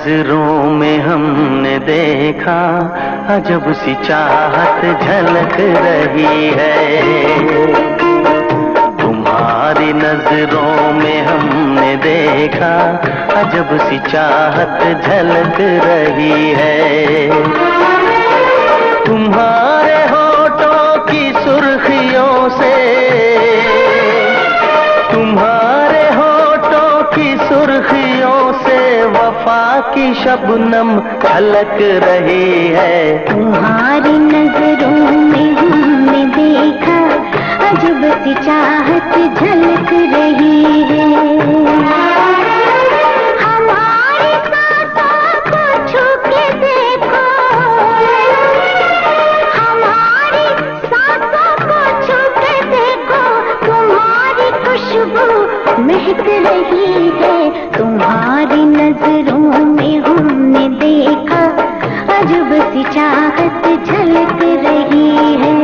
नजरों में हमने देखा अजब सी चाहत झलक रही है। तुम्हारी नजरों में हमने देखा अजब सी चाहत झलक रही है। तुम्हारे होठों की सुर्खियों से, तुम्हारे होठों की सुर्खियों से वफा की शबनम झलक रही है। तुम्हारी नजरों में हमने देखा अजब सी चाहत झलक रही है। हमारी सांसों को छू के देखो, हमारी सांसों को छू के देखो, तुम्हारी खुशबू महक रही है। तुम्हारी नजरों में हमने देखा अजब सी चाहत झलक रही है।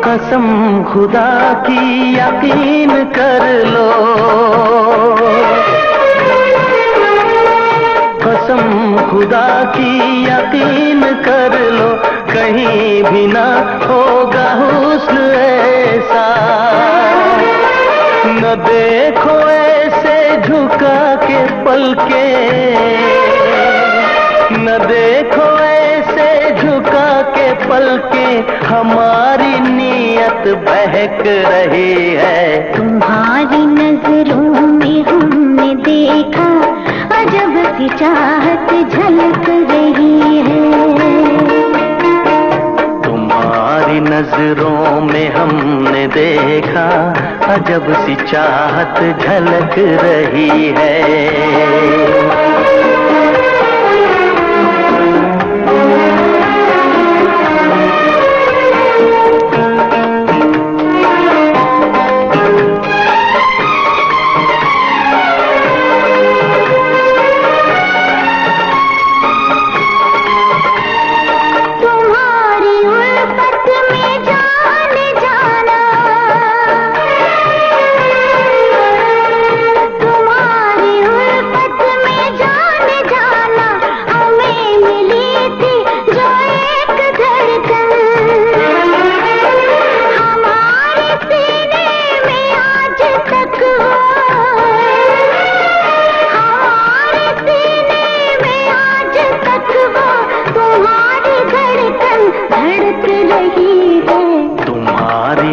कसम खुदा की यकीन कर लो, कसम खुदा की यकीन कर लो, कहीं भी ना होगा हुस्न ऐसा। न देखो ऐसे झुका के पलके, न देखो ऐसे झुका के पलके, हमारी नीयत बहक रही है। तुम्हारी नजरों में हमने देखा अजब सी चाहत झलक रही है। तुम्हारी नजरों में हमने देखा अजब सी चाहत झलक रही है।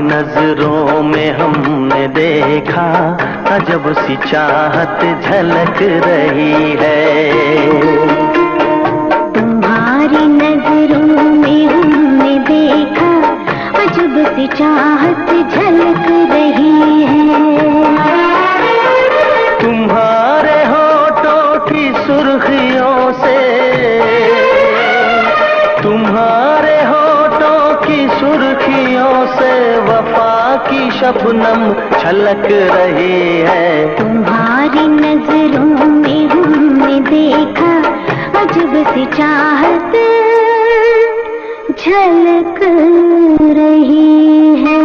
नजरों में हमने देखा अजब सी चाहत झलक रही है। तुम्हारी नजरों में हमने देखा अजब सी चाहत झलक रही है। तुम्हारे होठों की सुर्खियों से, तुम्हारे होठों की सुर्खियों से वफा की शबनम छलक रही है। तुम्हारी नजरों में हमने देखा अजब सी चाहत झलक रही है।